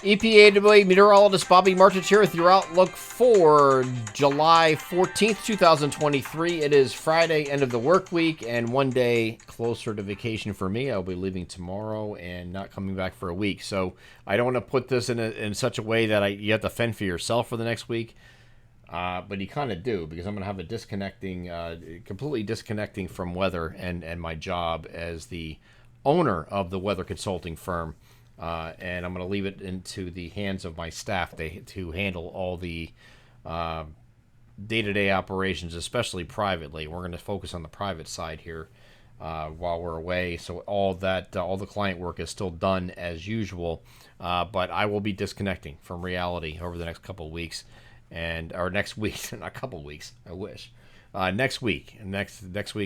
EPAWA meteorologist Bobby Martich here with your outlook for July 14th, 2023. It is Friday, end of the work week, and one day closer to vacation for me. I'll be leaving tomorrow and not coming back for a week. So I don't want to put this in such a way that you have to fend for yourself for the next week. But you kind of do, because I'm going to have a completely disconnecting from weather and my job as the owner of the weather consulting firm. And I'm going to leave it into the hands of my staff to handle all the day-to-day operations, especially privately. We're going to focus on the private side here while we're away. So all the client work is still done as usual, but I will be disconnecting from reality over the next couple of weeks, or next week, not a couple of weeks. I wish. Next week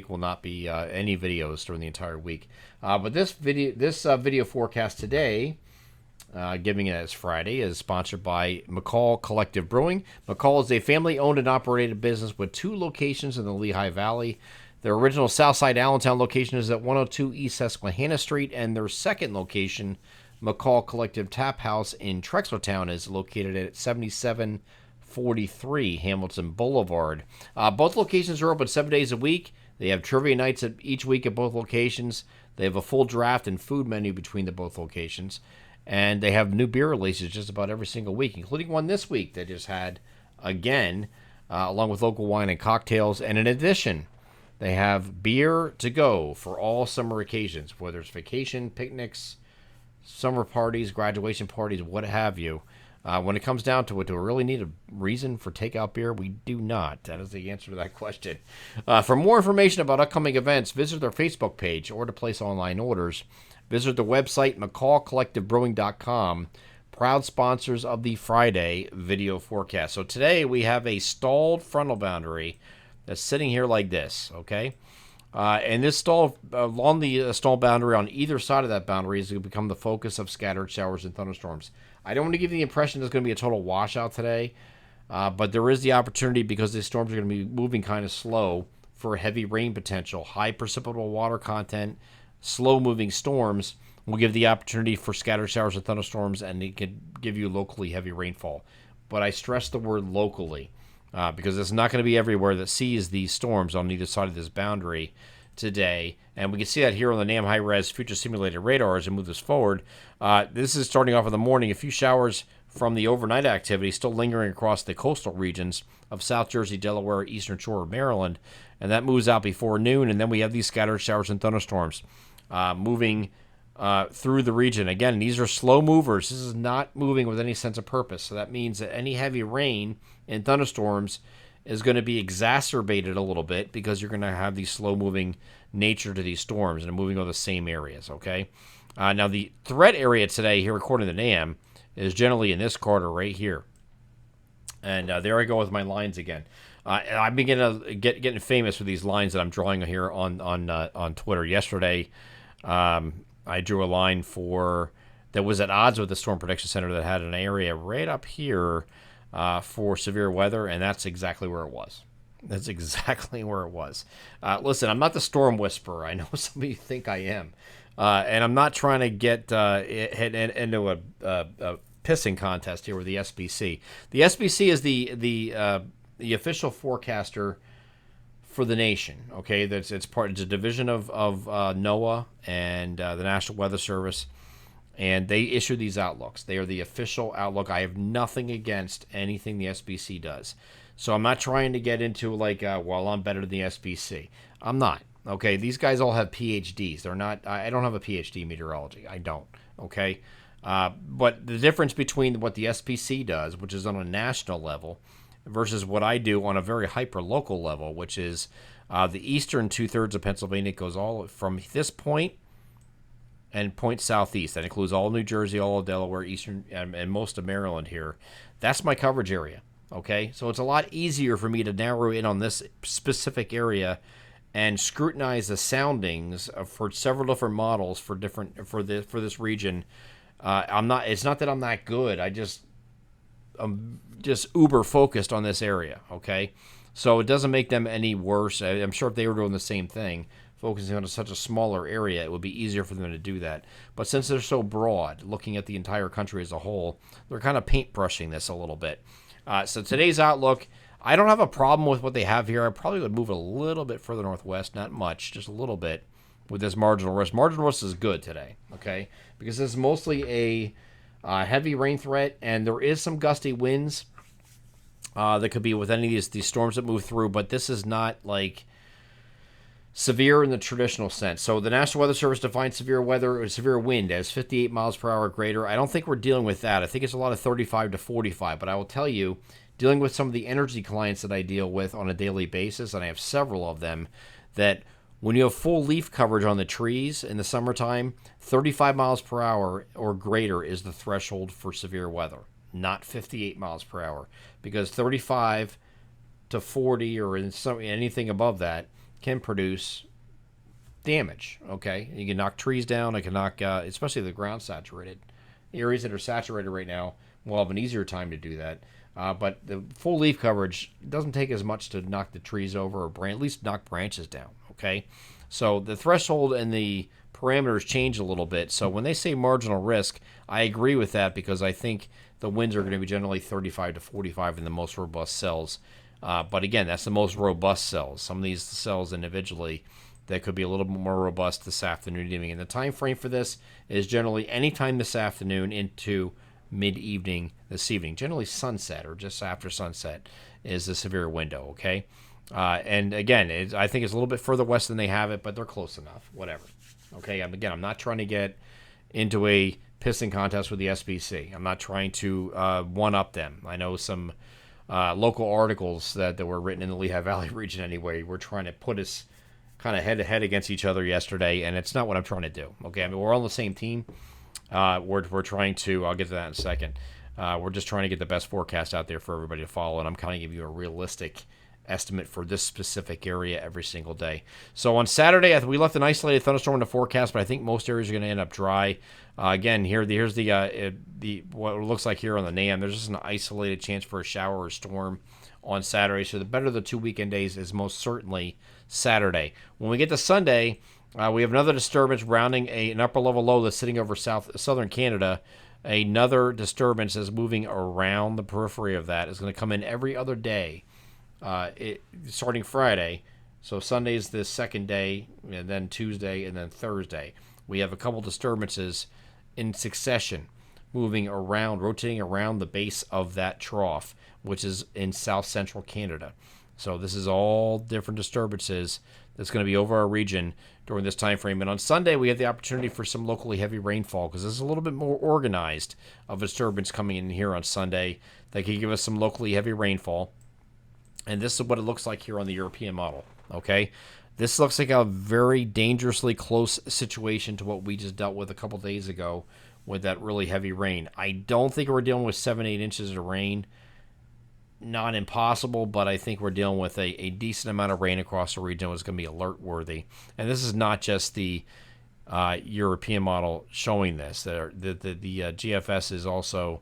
will not be any videos during the entire week. But this video forecast today, giving it as Friday, is sponsored by McCall Collective Brewing. McCall is a family-owned and operated business with 2 locations in the Lehigh Valley. Their original Southside Allentown location is at 102 East Susquehanna Street, and their second location, McCall Collective Tap House in Trexlertown, is located at 7743 Hamilton Boulevard. Both locations are open 7 days a week. They have trivia nights each week at both locations. They have a full draft and food menu between the both locations. And they have new beer releases just about every single week, including one this week they just had again, along with local wine and cocktails. And in addition, they have beer to go for all summer occasions, whether it's vacation, picnics, summer parties, graduation parties, what have you. When it comes down to it, do we really need a reason for takeout beer? We do not. That is the answer to that question. For more information about upcoming events, visit their Facebook page or to place online orders. Visit the website, mccallcollectivebrewing.com. Proud sponsors of the Friday video forecast. So today we have a stalled frontal boundary that's sitting here like this, okay? And this along the stall boundary on either side of that boundary is going to become the focus of scattered showers and thunderstorms. I don't want to give you the impression there's going to be a total washout today, but there is the opportunity, because these storms are going to be moving kind of slow, for heavy rain potential. High precipitable water content, slow-moving storms will give the opportunity for scattered showers and thunderstorms, and it could give you locally heavy rainfall. But I stress the word locally, because it's not going to be everywhere that sees these storms on either side of this boundary today. And we can see that here on the NAM high-res future simulated radar as we move this forward. This is starting off in the morning. A few showers from the overnight activity still lingering across the coastal regions of South Jersey, Delaware, Eastern Shore of Maryland. And that moves out before noon. And then we have these scattered showers and thunderstorms moving through the region. Again, these are slow movers. This is not moving with any sense of purpose. So that means that any heavy rain and thunderstorms is going to be exacerbated a little bit, because you're going to have these slow-moving nature to these storms and moving over the same areas, okay? Now, the threat area today here, according to NAM, is generally in this quarter right here. And there I go with my lines again. I'm beginning to getting famous with these lines that I'm drawing here on Twitter. Yesterday, I drew a line that was at odds with the Storm Prediction Center that had an area right up here for severe weather, and that's exactly where it was. That's exactly where it was. Listen, I'm not the storm whisperer. I know some of you think I am. And I'm not trying to get into a pissing contest here with the SBC. The SBC is the official forecaster for the nation. Okay, it's a division of NOAA and the National Weather Service. And they issue these outlooks. They are the official outlook. I have nothing against anything the SBC does. So I'm not trying to get into well, I'm better than the SBC. I'm not. Okay, these guys all have PhDs. They're not. I don't have a PhD in meteorology. I don't. Okay, but the difference between what the SPC does, which is on a national level, versus what I do on a very hyper-local level, which is the eastern two-thirds of Pennsylvania, goes all from this point and point southeast. That includes all New Jersey, all of Delaware, eastern, and most of Maryland here. That's my coverage area, okay? So it's a lot easier for me to narrow in on this specific area and scrutinize the soundings for several different models for this region. It's not that I'm not good. I'm just uber focused on this area, okay? So it doesn't make them any worse. I'm sure if they were doing the same thing, focusing on such a smaller area, it would be easier for them to do that. But since they're so broad, looking at the entire country as a whole, they're kind of paintbrushing this a little bit. So today's outlook, I don't have a problem with what they have here. I probably would move a little bit further northwest, not much, just a little bit with this marginal risk. Marginal risk is good today, okay, because this is mostly a heavy rain threat, and there is some gusty winds that could be with any of these storms that move through, but this is not like severe in the traditional sense. So the National Weather Service defines severe weather or severe wind as 58 miles per hour or greater. I don't think we're dealing with that. I think it's a lot of 35 to 45, but I will tell you, dealing with some of the energy clients that I deal with on a daily basis, and I have several of them, that when you have full leaf coverage on the trees in the summertime, 35 miles per hour or greater is the threshold for severe weather, not 58 miles per hour, because 35 to 40 or anything above that can produce damage. Okay, you can knock trees down. It can knock, especially the ground saturated areas that are saturated right now. Will have an easier time to do that. But the full leaf coverage doesn't take as much to knock the trees over or at least knock branches down. Okay, so the threshold and the parameters change a little bit. So when they say marginal risk, I agree with that because I think the winds are going to be generally 35 to 45 in the most robust cells. But again, that's the most robust cells. Some of these cells individually that could be a little bit more robust this afternoon evening. And the time frame for this is generally anytime this afternoon into mid-evening this evening. Generally sunset or just after sunset is the severe window, okay? And again, I think it's a little bit further west than they have it, but they're close enough, whatever. Okay, again, I'm not trying to get into a pissing contest with the SBC. I'm not trying to one-up them. I know some local articles that were written in the Lehigh Valley region anyway were trying to put us kind of head-to-head against each other yesterday, and it's not what I'm trying to do. Okay, I mean, we're on the same team. We're trying to, I'll get to that in a second. We're just trying to get the best forecast out there for everybody to follow, and I'm kind of giving you a realistic estimate for this specific area every single day. So on Saturday, we left an isolated thunderstorm in the forecast, but I think most areas are going to end up dry. Again, here's the what it looks like here on the NAM. There's just an isolated chance for a shower or storm on Saturday. So the better of the 2 weekend days is most certainly Saturday. When we get to Sunday, we have another disturbance rounding an upper level low that's sitting over southern Canada. Another disturbance is moving around the periphery of that. Is going to come in every other day, starting Friday. So Sunday's the second day, and then Tuesday, and then Thursday. We have a couple disturbances in succession moving around, rotating around the base of that trough, which is in south central Canada. So this is all different disturbances that's going to be over our region during this time frame. And on Sunday, we have the opportunity for some locally heavy rainfall because this is a little bit more organized of a disturbance coming in here on Sunday that can give us some locally heavy rainfall. And this is what it looks like here on the European model, okay? This looks like a very dangerously close situation to what we just dealt with a couple days ago with that really heavy rain. I don't think we're dealing with 7-8 inches of rain. Not impossible, but I think we're dealing with a decent amount of rain across the region. It's going to be alert worthy. And this is not just the European model showing this. The GFS is also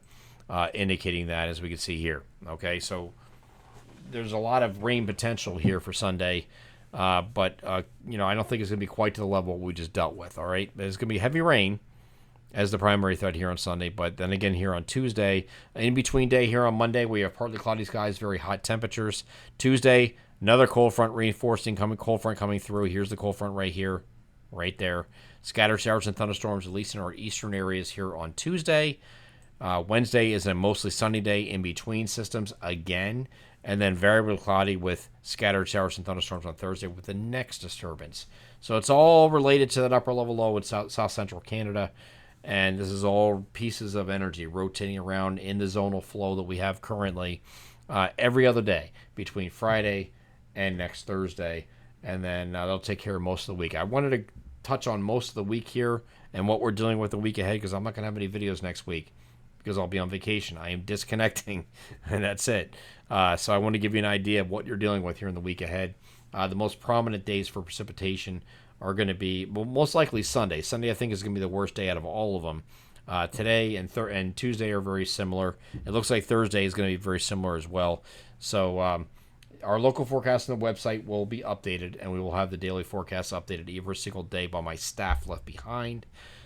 indicating that, as we can see here. Okay, so there's a lot of rain potential here for Sunday, but I don't think it's going to be quite to the level we just dealt with. All right, there's going to be heavy rain as the primary threat here on Sunday, but then again here on Tuesday, in between day here on Monday, we have partly cloudy skies, very hot temperatures. Tuesday, another cold front cold front coming through. Here's the cold front right here, right there. Scattered showers and thunderstorms, at least in our eastern areas here on Tuesday. Wednesday is a mostly sunny day in between systems again, and then variably cloudy with scattered showers and thunderstorms on Thursday with the next disturbance. So it's all related to that upper level low in south central Canada. And this is all pieces of energy rotating around in the zonal flow that we have currently every other day between Friday and next Thursday. And then they'll take care of most of the week. I wanted to touch on most of the week here and what we're dealing with the week ahead because I'm not going to have any videos next week because I'll be on vacation. I am disconnecting, and that's it. So I want to give you an idea of what you're dealing with here in the week ahead. The most prominent days for precipitation are going to be, well, most likely Sunday. Sunday, I think, is going to be the worst day out of all of them. Today and Tuesday are very similar. It looks like Thursday is going to be very similar as well. So our local forecast on the website will be updated, and we will have the daily forecast updated every single day by my staff left behind.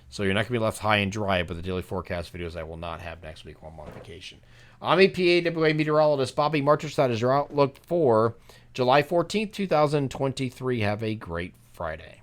So you're not going to be left high and dry, but the daily forecast videos I will not have next week while I'm on vacation. I'm EPAWA meteorologist Bobby Martich. That is your outlook for July 14th, 2023. Have a great Friday.